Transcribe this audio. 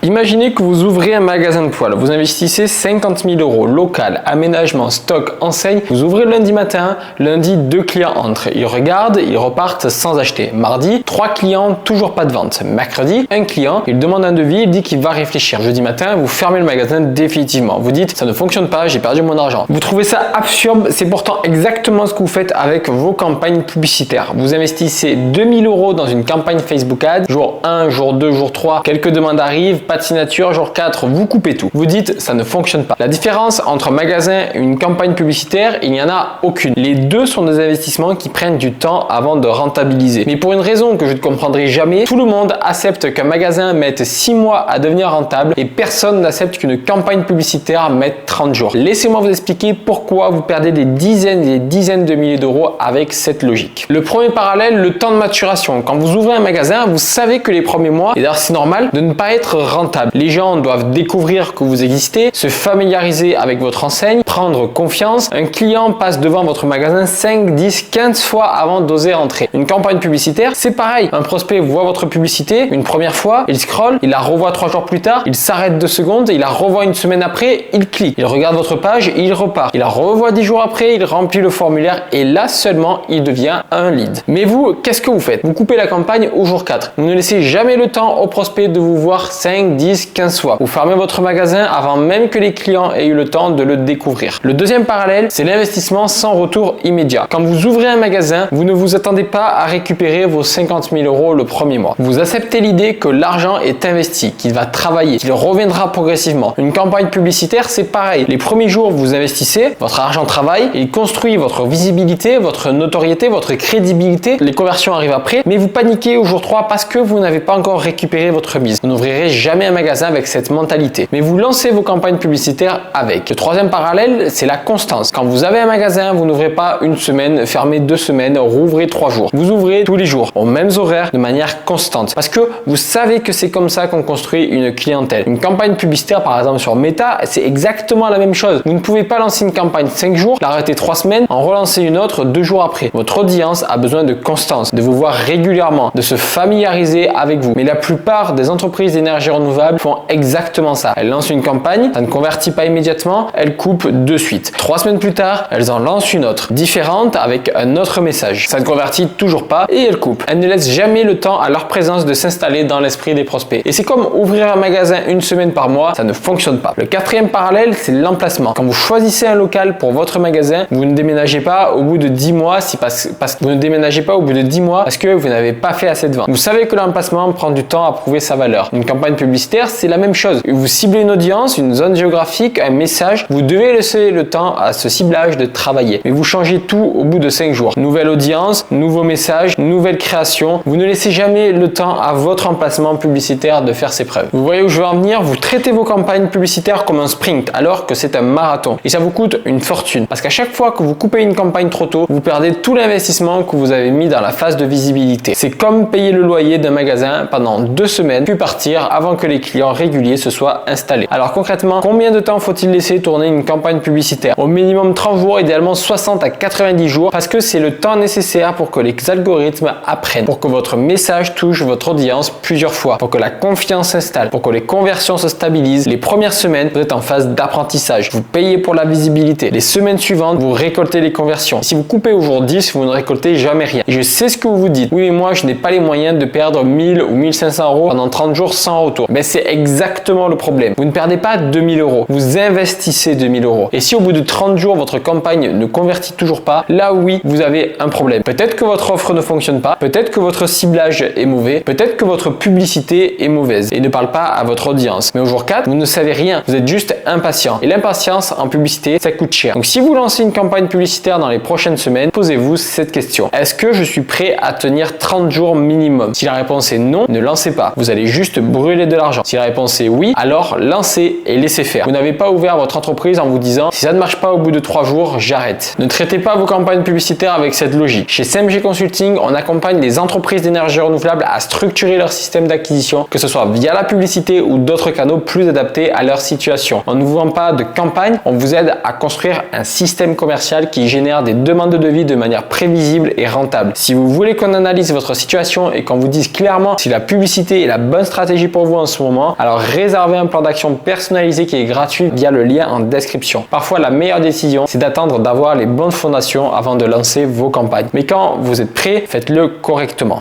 Imaginez que vous ouvrez un magasin de poêles, vous investissez 50 000 €, local, aménagement, stock, enseigne, vous ouvrez le lundi matin, lundi 2 clients entrent, ils regardent, ils repartent sans acheter. Mardi, 3 clients, toujours pas de vente. Mercredi, un client, il demande un devis, il dit qu'il va réfléchir. Jeudi matin, vous fermez le magasin définitivement. Vous dites, ça ne fonctionne pas, j'ai perdu mon argent. Vous trouvez ça absurde, c'est pourtant exactement ce que vous faites avec vos campagnes publicitaires. Vous investissez 2000 € dans une campagne Facebook Ads, jour 1, jour 2, jour 3, quelques demandes arrivent, pas de signature, jour 4, vous coupez tout. Vous dites, ça ne fonctionne pas. La différence entre un magasin et une campagne publicitaire, il n'y en a aucune. Les deux sont des investissements qui prennent du temps avant de rentabiliser. Mais pour une raison que je ne comprendrai jamais, tout le monde accepte qu'un magasin mette 6 mois à devenir rentable et personne n'accepte qu'une campagne publicitaire mette 30 jours. Laissez-moi vous expliquer pourquoi vous perdez des dizaines et des dizaines de milliers d'euros avec cette logique. Le premier parallèle, le temps de maturation. Quand vous ouvrez un magasin, vous savez que les premiers mois, et d'ailleurs c'est normal, de ne pas être rentable. Les gens doivent découvrir que vous existez, se familiariser avec votre enseigne, prendre confiance. Un client passe devant votre magasin 5, 10, 15 fois avant d'oser entrer. Une campagne publicitaire, c'est pareil. Un prospect voit votre publicité une première fois, il scrolle, il la revoit 3 jours plus tard, il s'arrête 2 secondes, il la revoit une semaine après, il clique. Il regarde votre page et il repart. Il la revoit 10 jours après, il remplit le formulaire et là seulement il devient un lead. Mais vous, qu'est-ce que vous faites? Vous coupez la campagne au jour 4. Vous ne laissez jamais le temps au prospect de vous voir 5, 10, 15 fois. Vous fermez votre magasin avant même que les clients aient eu le temps de le découvrir. Le deuxième parallèle, c'est l'investissement sans retour immédiat. Quand vous ouvrez un magasin, vous ne vous attendez pas à récupérer vos 50 000 € le premier mois. Vous acceptez l'idée que l'argent est investi, qu'il va travailler, qu'il reviendra progressivement. Une campagne publicitaire, c'est pareil. Les premiers jours, vous investissez, votre argent travaille, il construit votre visibilité, votre notoriété, votre crédibilité. Les conversions arrivent après, mais vous paniquez au jour 3 parce que vous n'avez pas encore récupéré votre mise. Vous n'ouvrirez jamais un magasin avec cette mentalité, mais vous lancez vos campagnes publicitaires avec. Le troisième parallèle, c'est la constance. Quand vous avez un magasin, vous n'ouvrez pas une semaine, fermez 2 semaines, rouvrez 3 jours. Vous ouvrez tous les jours, aux mêmes horaires, de manière constante, parce que vous savez que c'est comme ça qu'on construit une clientèle. Une campagne publicitaire, par exemple sur Meta, c'est exactement la même chose. Vous ne pouvez pas lancer une campagne 5 jours, l'arrêter 3 semaines, en relancer une autre 2 jours après. Votre audience a besoin de constance, de vous voir régulièrement, de se familiariser avec vous. Mais la plupart des entreprises d'énergie renouvelable font exactement ça. Elles lancent une campagne, ça ne convertit pas immédiatement, elles coupent de suite. 3 semaines plus tard, elles en lancent une autre, différente avec un autre message. Ça ne convertit toujours pas et elles coupent. Elles ne laissent jamais le temps à leur présence de s'installer dans l'esprit des prospects. Et c'est comme ouvrir un magasin une semaine par mois, ça ne fonctionne pas. Le quatrième parallèle, c'est l'emplacement. Quand vous choisissez un local pour votre magasin, vous ne déménagez pas au bout de 10 mois parce que vous ne déménagez pas au bout de 10 mois parce que vous n'avez pas fait assez de ventes. Vous savez que l'emplacement prend du temps à prouver sa valeur. Une campagne publicitaire, c'est la même chose. Vous ciblez une audience, une zone géographique, un message, vous devez laisser le temps à ce ciblage de travailler. Mais vous changez tout au bout de 5 jours. Nouvelle audience, nouveau message, nouvelle création. Vous ne laissez jamais le temps à votre emplacement publicitaire de faire ses preuves. Vous voyez où je veux en venir? Vous traitez vos campagnes publicitaires comme un sprint alors que c'est un marathon. Et ça vous coûte une fortune. Parce qu'à chaque fois que vous coupez une campagne trop tôt, vous perdez tout l'investissement que vous avez mis dans la phase de visibilité. C'est comme payer le loyer d'un magasin pendant 2 semaines, puis partir avant que les clients réguliers se soient installés. Alors concrètement, combien de temps faut-il laisser tourner une campagne publicitaire? Au minimum 30 jours, idéalement 60 à 90 jours, parce que c'est le temps nécessaire pour que les algorithmes apprennent, pour que votre message touche votre audience plusieurs fois, pour que la confiance s'installe, pour que les conversions se stabilisent. Les premières semaines, vous êtes en phase d'apprentissage. Vous payez pour la visibilité. Les semaines suivantes, vous récoltez les conversions. Si vous coupez au jour 10, vous ne récoltez jamais rien. Et je sais ce que vous vous dites. Oui, mais moi, je n'ai pas les moyens de perdre 1000 ou 1500 € pendant 30 jours sans retour. Mais c'est exactement le problème. Vous ne perdez pas 2000 €. Vous investissez 2000 €. Et si au bout de 30 jours, votre campagne ne convertit toujours pas, là oui, vous avez un problème. Peut-être que votre offre ne fonctionne pas. Peut-être que votre ciblage est mauvais. Peut-être que votre publicité est mauvaise et ne parle pas à votre audience. Mais au jour 4, vous ne savez rien. Vous êtes juste impatient. Et l'impatience en publicité, ça coûte cher. Donc si vous lancez une campagne publicitaire dans les prochaines semaines, posez-vous cette question. Est-ce que je suis prêt à tenir 30 jours minimum? Si la réponse est non, ne lancez pas. Vous allez juste brûler de l'argent. Si la réponse est oui, alors lancez et laissez faire. Vous n'avez pas ouvert votre entreprise en vous disant si ça ne marche pas au bout de 3 jours, j'arrête. Ne traitez pas vos campagnes publicitaires avec cette logique. Chez CMG Consulting, on accompagne les entreprises d'énergie renouvelable à structurer leur système d'acquisition, que ce soit via la publicité ou d'autres canaux plus adaptés à leur situation. On ne vous vend pas de campagne, on vous aide à construire un système commercial qui génère des demandes de devis de manière prévisible et rentable. Si vous voulez qu'on analyse votre situation et qu'on vous dise clairement si la publicité est la bonne stratégie pour vous en ce ce moment, alors réservez un plan d'action personnalisé qui est gratuit via le lien en description. Parfois, la meilleure décision, c'est d'attendre d'avoir les bonnes fondations avant de lancer vos campagnes. Mais quand vous êtes prêt, faites-le correctement.